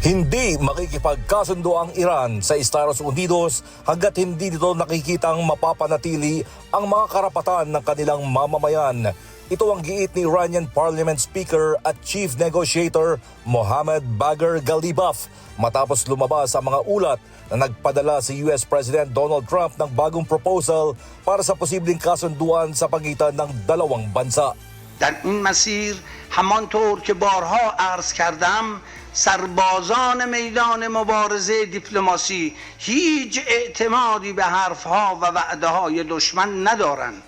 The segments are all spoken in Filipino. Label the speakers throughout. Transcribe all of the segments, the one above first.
Speaker 1: Hindi makikipagkasundo ang Iran sa Estados Unidos hanggat hindi nito nakikitang mapapanatili ang mga karapatan ng kanilang mamamayan. Ito ang giit ni Iranian Parliament Speaker at Chief Negotiator Mohammad Bagher Ghalibaf matapos lumabas ang mga ulat na nagpadala si US President Donald Trump ng bagong proposal para sa posibleng kasunduan sa pagitan ng dalawang bansa.
Speaker 2: در این مسیر همانطور که بارها عرض کردم سربازان میدان مبارزه دیپلماسی هیچ اعتمادی به حرفها و وعده‌های دشمن ندارند.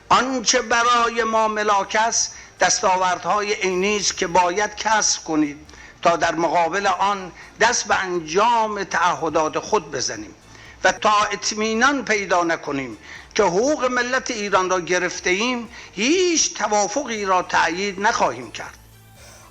Speaker 2: آنچه برای ما ملاک است دستاوردهای عینی است که باید کسب کنید تا در مقابل آن دست به انجام تعهدات خود بزنیم و تا اطمینان پیدا نکنیم که حقوق ملت ایران را گرفته ایم هیچ توافقی را تأیید نخواهیم کرد.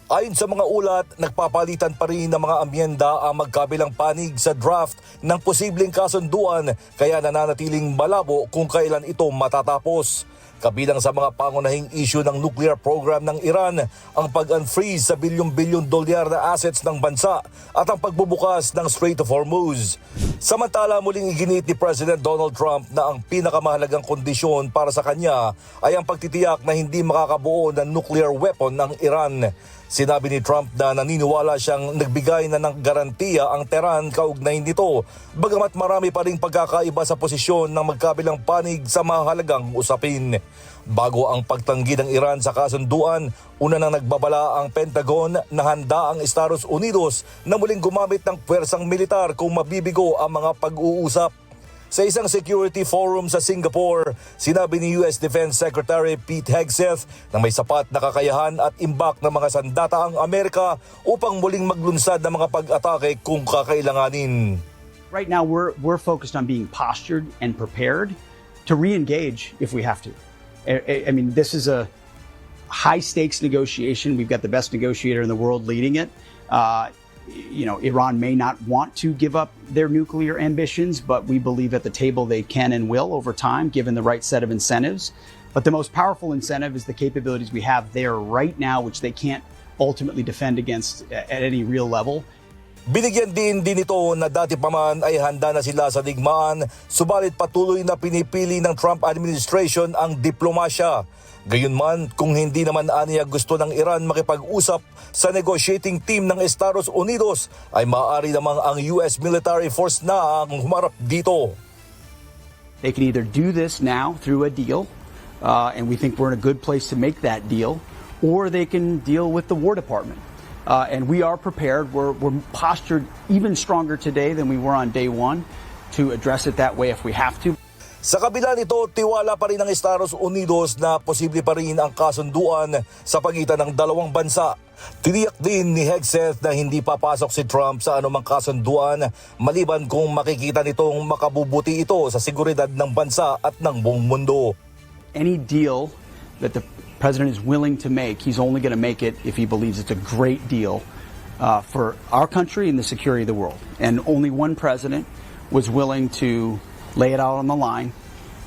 Speaker 1: Ayon sa mga ulat, nagpapalitan pa rin ng mga amyenda ang magkabilang panig sa draft ng posibleng kasunduan kaya nananatiling malabo kung kailan ito matatapos. Kabilang sa mga pangunahing issue ng nuclear program ng Iran ang pag-unfreeze sa bilyon-bilyon dolyar na assets ng bansa at ang pagbubukas ng Strait of Hormuz. Samantala muling iginit ni President Donald Trump na ang pinakamahalagang kondisyon para sa kanya ay ang pagtitiyak na hindi makakabuo ng nuclear weapon ng Iran. Sinabi ni Trump na naniniwala siyang nagbigay na ng garantiya ang Tehran kaugnay nito, bagamat marami pa ring pagkakaiba sa posisyon ng magkabilang panig sa mahalagang usapin. Bago ang pagtanggi ng Iran sa kasunduan, una nang nagbabala ang Pentagon na handa ang Estados Unidos na muling gumamit ng pwersang militar kung mabibigo ang mga pag-uusap. Sa isang security forum sa Singapore, sinabi ni US Defense Secretary Pete Hegseth na may sapat na kakayahan at imbak ng mga sandata ang Amerika upang muling maglunsad ng mga pag-atake kung kakailanganin.
Speaker 3: Right now we're focused on being postured and prepared to re-engage if we have to. I mean, this is a high-stakes negotiation. We've got the best negotiator in the world leading it. Iran may not want to give up their nuclear ambitions, but we believe at the table they can and will over time, given the right set of incentives. But the most powerful incentive is the capabilities we have there right now, which they can't ultimately defend against at any real level.
Speaker 1: Binigyan din ito na dati pa man ay handa na sila sa digmaan, subalit patuloy na pinipili ng Trump administration ang diplomasya. Gayunman, kung hindi naman aniya gusto ng Iran makipag-usap sa negotiating team ng Estados Unidos, ay maaari namang ang US military force na ang humarap dito.
Speaker 3: They can either do this now through a deal, and we think we're in a good place to make that deal, or they can deal with the War Department. And we are prepared. We're postured even stronger today than we were on day one to address it that way if we have to.
Speaker 1: Sa kabila nito, tiwala pa rin ng Estados Unidos na posible pa rin ang kasunduan sa pagitan ng dalawang bansa. Tiniyak din ni Hegseth na hindi papasok si Trump sa anumang kasunduan maliban kung makikita nitong makabubuti ito sa seguridad ng bansa at ng buong mundo.
Speaker 3: Any deal that the president is willing to make, he's only going to make it if he believes it's a great deal for our country and the security of the world. And only one president was willing to lay it out on the line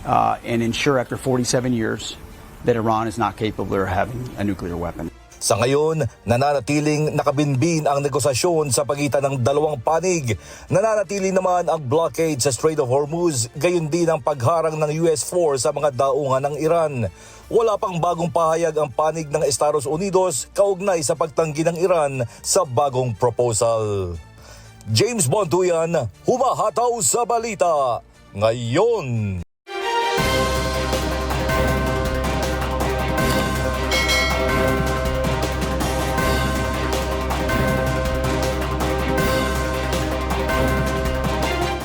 Speaker 3: and ensure after 47 years that Iran is not capable of having a nuclear weapon.
Speaker 1: Sa ngayon, nananatiling nakabinbin ang negosasyon sa pagitan ng dalawang panig. Nananatili naman ang blockade sa Strait of Hormuz, gayon din ang pagharang ng US force sa mga daungan ng Iran. Wala pang bagong pahayag ang panig ng Estados Unidos kaugnay sa pagtanggi ng Iran sa bagong proposal. James Bonduyan, humahataw sa balita ngayon.